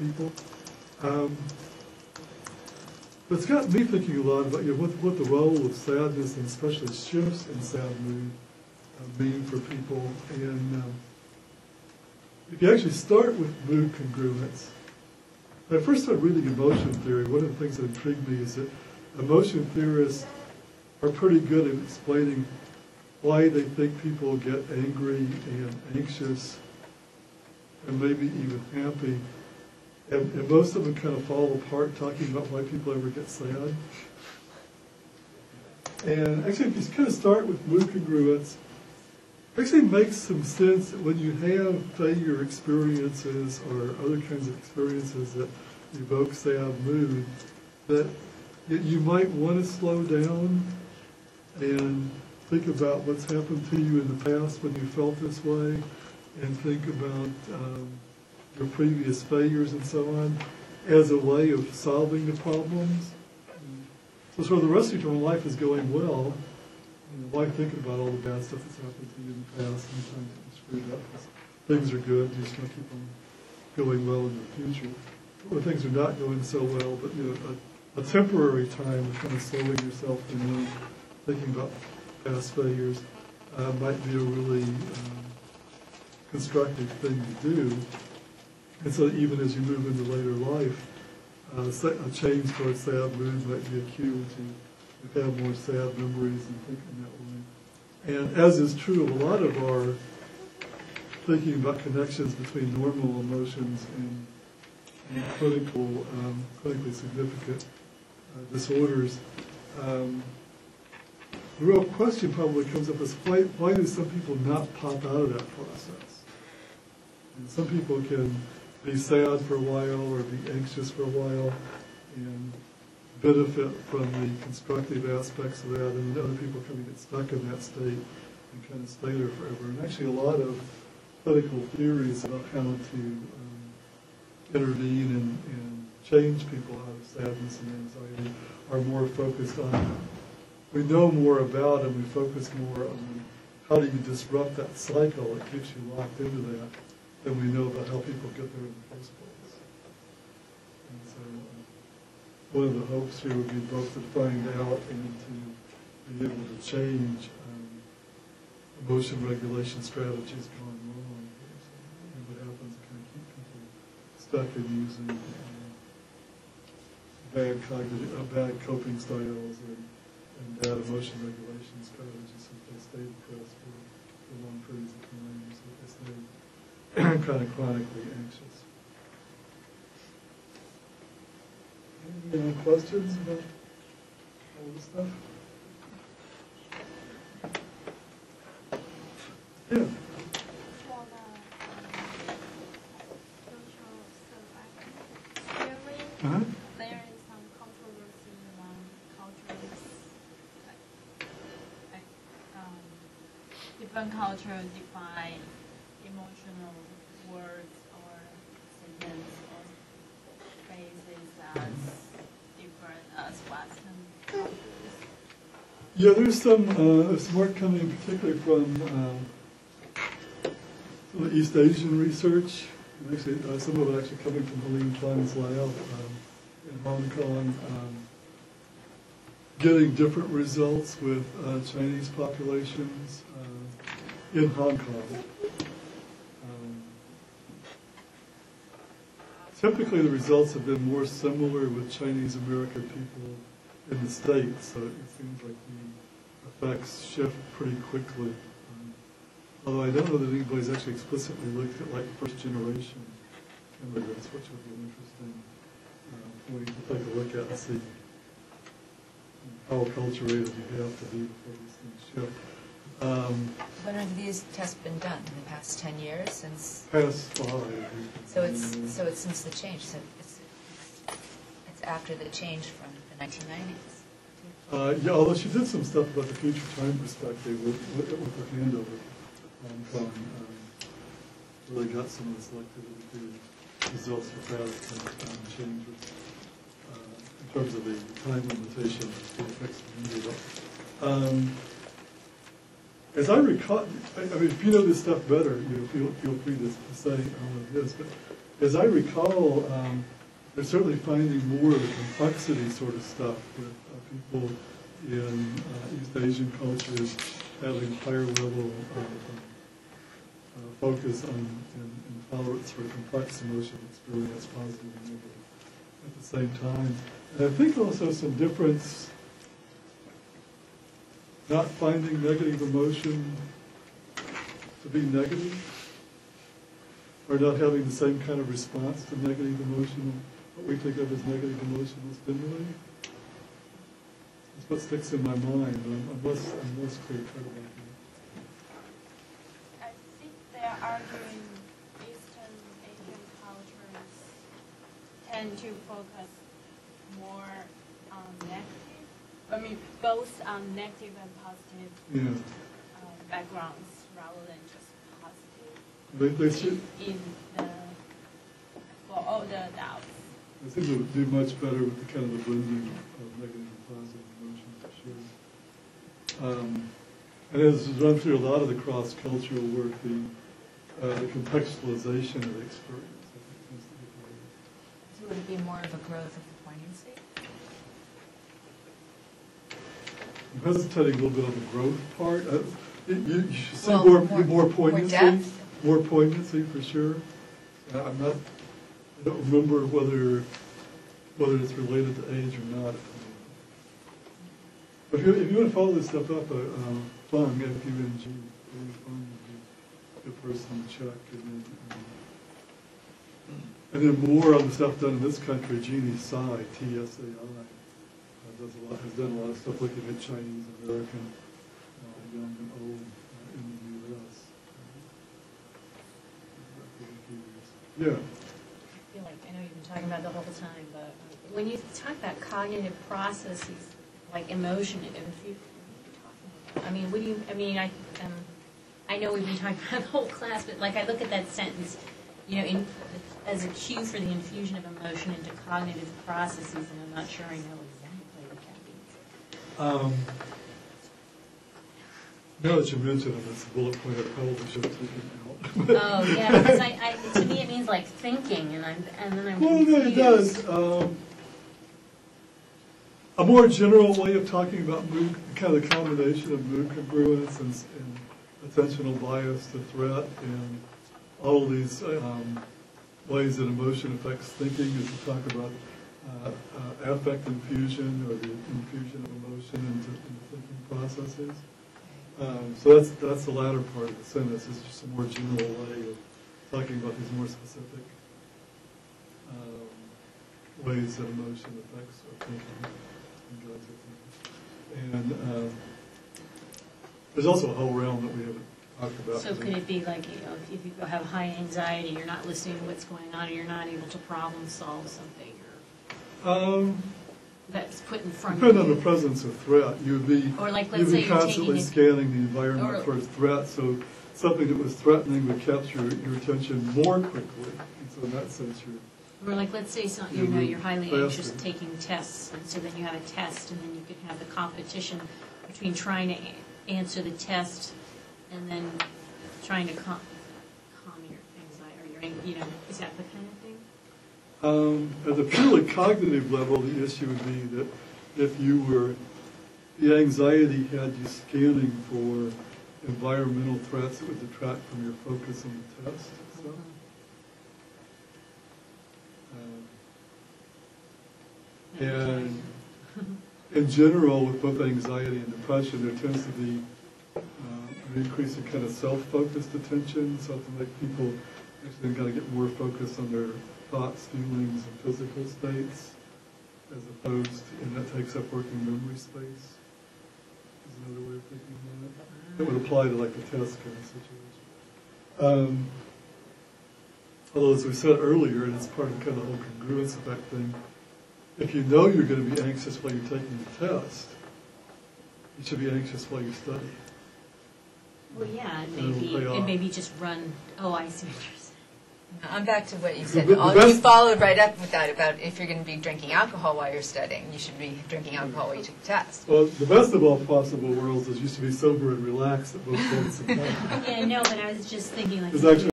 people. But it's got me thinking a lot about what the role of sadness and especially shifts in sad mood mean for people. And if you actually start with mood congruence, when I first started reading emotion theory, one of the things that intrigued me is that emotion theorists are pretty good at explaining why they think people get angry and anxious and maybe even happy. And most of them kind of fall apart talking about why people ever get sad. And actually, if you kind of start with mood congruence, it actually makes some sense that when you have failure experiences or other kinds of experiences that evoke sad mood, that you might want to slow down and think about what's happened to you in the past when you felt this way, and think about your previous failures and so on as a way of solving the problems. So sort of the rest of your life is going well. Why think about all the bad stuff that's happened to you in the past? Sometimes you're screwed up because things are good. You just got to keep on going well in the future. Or things are not going so well, but a temporary time of kind of slowing yourself down, thinking about past failures might be a really constructive thing to do. And so even as you move into later life, a change towards sad mood might be a cue to have more sad memories and think in that way. And as is true of a lot of our thinking about connections between normal emotions and clinically significant disorders, the real question probably comes up is why do some people not pop out of that process? And some people can be sad for a while or be anxious for a while and benefit from the constructive aspects of that, and then other people kind of get stuck in that state and kind of stay there forever. And actually a lot of clinical theories about how to intervene and change people out of sadness and anxiety are more focused on, we know more about and we focus more on how do you disrupt that cycle that keeps you locked into that than we know about how people get there in the first place. And so one of the hopes here would be both to find out and to be able to change emotion regulation strategies gone wrong. And what happens to kind of keep people stuck in using bad coping styles and bad emotion regulation strategies so they stay depressed for long periods of time, so they stay kind of chronically anxious. Any questions about all this stuff? Yeah. For the social survival theory, there is some controversy among cultures, different cultures define emotional words or sentences or phrases as different as Western cultures. Yeah, there's some work coming particularly from the East Asian research. And actually, some of it actually coming from Helene Klein's lab in Hong Kong, getting different results with Chinese populations in Hong Kong. Typically, the results have been more similar with Chinese American people in the States, so it seems like the effects shift pretty quickly. Although I don't know that anybody's actually explicitly looked at like first generation immigrants, which would be an interesting point to take a look at and see how acculturated you have to be before these things shift. When have these tests been done? In the past 10 years since? Past 5. So it's since the change. So it's after the change from the 1990s. Yeah, although she did some stuff about the future time perspective with her hand over Hong Kong. Really got some of the selectivity results with that changes in terms of the time limitation that affects the media. As I recall, I mean, if you know this stuff better, feel free to say all of this, but as I recall, they're certainly finding more of the complexity sort of stuff with people in East Asian cultures having higher level of focus on and tolerance for complex emotional experience, positive and negative, at the same time. And I think also some difference, not finding negative emotion to be negative, or not having the same kind of response to negative emotional, what we think of as negative emotional stimuli. That's what sticks in my mind. I'm less clear-cut about that. I think they're arguing Eastern Asian cultures tend to focus more on negative, I mean, both on negative and positive backgrounds rather than just positive. They should. For all the adults. I think they would do much better with the kind of the blending of negative and positive emotions, for sure. And as is run through a lot of the cross-cultural work, the contextualization of the experience, I think, tends to get better. So would it be more of a growth of the poignancy? I'm hesitating a little bit on the growth part. You should see Well, more poignancy. more depth. More poignancy, for sure. I don't remember whether it's related to age or not. But if you want to follow this stuff up, Fung, F-U-N-G, Fung would be a good person to check. And then more on the stuff done in this country, Jeannie Tsai, T-S-A-I, has done a lot of stuff looking at Chinese American, young and old in the U.S. Yeah. I feel like I know you've been talking about it the whole time, but when you talk about cognitive processes like emotion, if you talking about, I mean, what do you? I mean, I know we've been talking about the whole class, but like I look at that sentence, you know, as a cue for the infusion of emotion into cognitive processes, and I'm not sure I know exactly what that means. Now that you mention it, it's a bullet point I probably should have taken out. Oh yeah, because to me it means like thinking, and then I'm well, no, it does. A more general way of talking about mood, kind of the combination of mood congruence and attentional bias to threat, and all of these ways that emotion affects thinking, is to talk about affect infusion, or the infusion of emotion into thinking processes. So that's the latter part of the sentence. It's just a more general way of talking about these more specific ways that emotion affects our thinking and drives our thinking. And there's also a whole realm that we haven't talked about. So could it be like, you know, if you have high anxiety, you're not listening to what's going on, or you're not able to problem solve something, or that's put in front of you? Depending on the presence of threat, you would be, or like, you'd let's be say you're constantly taking scanning the environment for threat, so something that was threatening would capture your attention more quickly. And so in that sense, or like, let's say you're highly anxious faster. taking tests, and so then you have a test, and then you could have the competition between trying to answer the test and then trying to calm your anxiety, or your, you know, is that the kind of thing? At the purely cognitive level, the issue would be that if the anxiety had you scanning for environmental threats, it would detract from your focus on the test. So, and in general, with both anxiety and depression, there tends to be an increase in kind of self-focused attention, so to make people actually got to get more focused on their thoughts, feelings, and physical states, as opposed to, and that takes up working memory space, is another way of thinking about it. It would apply to like the test kind of situation. Although, as we said earlier, and it's part of kind of the whole congruence effect thing, if you know you're going to be anxious while you're taking the test, you should be anxious while you study. Well, yeah, and maybe just run. Oh, I see what you're saying. I'm back to what you said. The best, you followed right up with that about if you're going to be drinking alcohol while you're studying, you should be drinking alcohol while you take the test. well, the best of all possible worlds is you should be sober and relaxed at both points in time. Yeah, no, but I was just thinking like. It's actually